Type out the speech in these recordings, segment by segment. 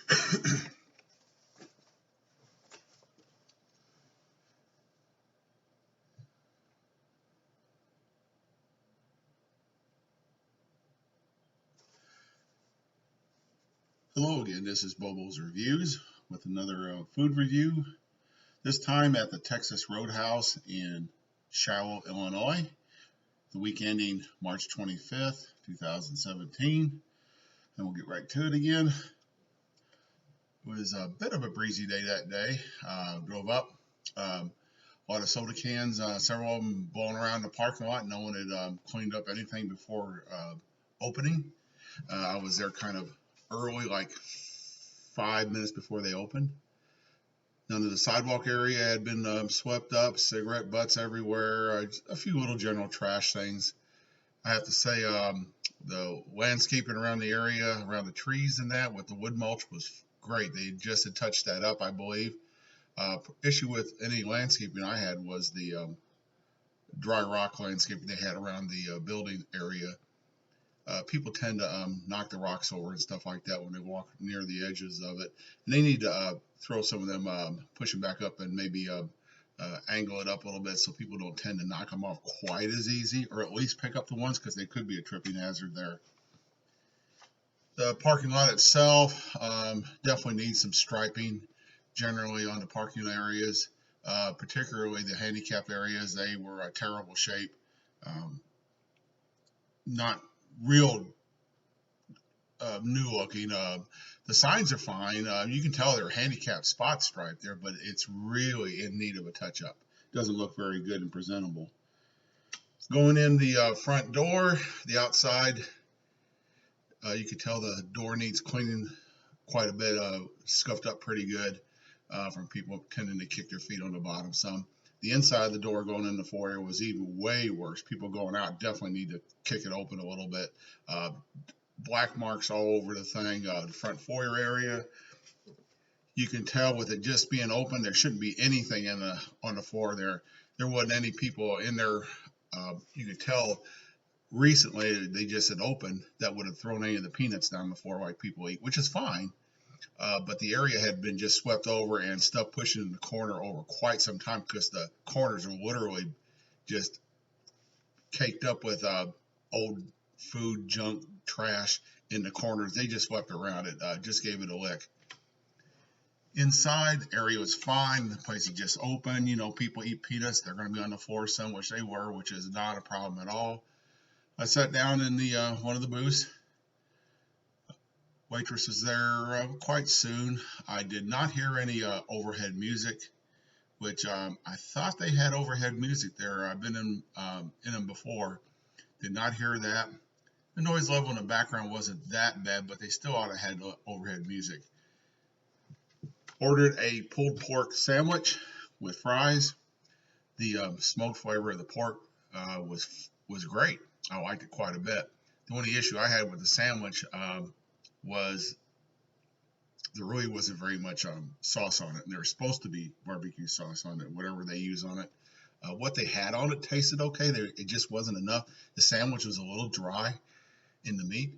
Hello again, this is Bobos Reviews with another food review, this time at the Texas Roadhouse in Shiloh, Illinois, the week ending March 25th, 2017, and we'll get right to it again. It was a bit of a breezy day that day. Drove up, a lot of soda cans, several of them blowing around the parking lot. No one had cleaned up anything before opening. I was there kind of early, like 5 minutes before they opened. None of the sidewalk area had been swept up, cigarette butts everywhere, a few little general trash things. I have to say, the landscaping around the area, around the trees and that, with the wood mulch was great. They just had touched that up, I believe. Issue with any landscaping I had was the dry rock landscaping they had around the building area. People tend to knock the rocks over and stuff like that when they walk near the edges of it. And they need to throw some of them, push them back up and maybe angle it up a little bit so people don't tend to knock them off quite as easy, or at least pick up the ones because they could be a tripping hazard there. The parking lot itself definitely needs some striping generally on the parking areas, particularly the handicap areas. They were a terrible shape. Not real new looking. The signs are fine. You can tell they're handicapped spot striped there, but it's really in need of a touch up. Doesn't look very good and presentable. Going in the front door, the outside, you can tell the door needs cleaning quite a bit, scuffed up pretty good from people tending to kick their feet on the bottom some. The inside of the door going in the foyer was even way worse. People going out definitely need to kick it open a little bit. Black marks all over the thing. The front foyer area, you can tell with it just being open, there shouldn't be anything on the floor there. There wasn't any people in there. You could tell recently they just had opened that would have thrown any of the peanuts down the floor like people eat, which is fine. But the area had been just swept over and stuff pushing in the corner over quite some time because the corners are literally just caked up with old food, junk, trash in the corners. They just swept around it, just gave it a lick. Inside, the area was fine. The place is just open. You know, people eat peanuts. They're going to be on the floor some, which they were, which is not a problem at all. I sat down in the one of the booths. Waitress was there quite soon. I did not hear any overhead music, which I thought they had overhead music there. I've been in them before. Did not hear that. The noise level in the background wasn't that bad, but they still ought to have had overhead music. Ordered a pulled pork sandwich with fries. The smoked flavor of the pork was great. I liked it quite a bit. The only issue I had with the sandwich was there really wasn't very much sauce on it. And there's supposed to be barbecue sauce on it, whatever they use on it. What they had on it tasted okay. It just wasn't enough. The sandwich was a little dry in the meat.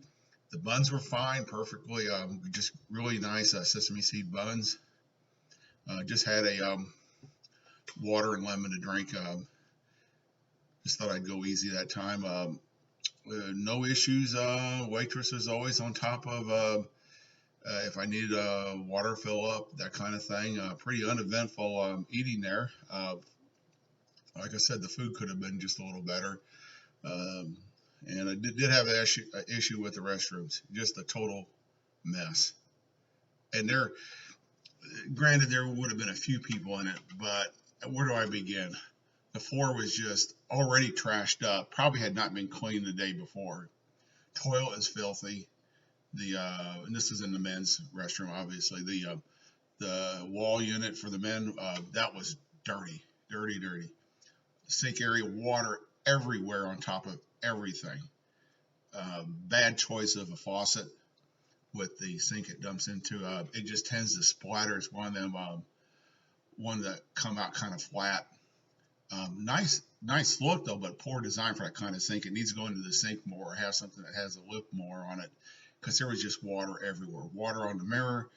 The buns were fine, perfectly, just really nice sesame seed buns. Just had a water and lemon to drink. Just thought I'd go easy that time. No issues. Waitress was always on top of if I needed a water fill up, that kind of thing. Pretty uneventful eating there. Like I said, the food could have been just a little better. And I did have an issue with the restrooms. Just a total mess. And granted, there would have been a few people in it, but where do I begin? The floor was just already trashed up. Probably had not been cleaned the day before. Toilet is filthy. And this is in the men's restroom, obviously. The wall unit for the men, that was dirty. The sink area, water everywhere on top of everything. Bad choice of a faucet with the sink it dumps into. It just tends to splatter. It's one of them, one that come out kind of flat. Nice look though, but poor design for that kind of sink. It needs to go into the sink more, or have something that has a lip more on it, because there was just water everywhere. Water on the mirror,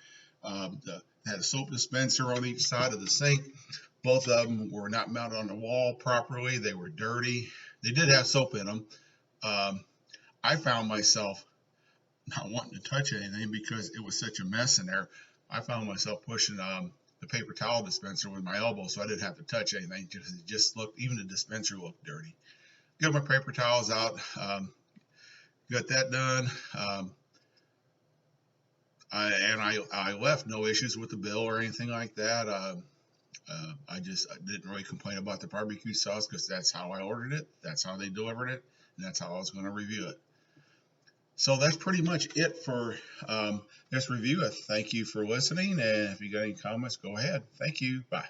They had a soap dispenser on each side of the sink. Both of them were not mounted on the wall properly. They were dirty. They did have soap in them. Um, I found myself not wanting to touch anything because it was such a mess in there. I found myself pushing the paper towel dispenser with my elbow, so I didn't have to touch anything. It just looked, even the dispenser looked dirty. Got my paper towels out. Got that done. I left, no issues with the bill or anything like that. I didn't really complain about the barbecue sauce because that's how I ordered it. That's how they delivered it. And that's how I was going to review it. So that's pretty much it for this review. Thank you for listening. And if you got any comments, go ahead. Thank you. Bye.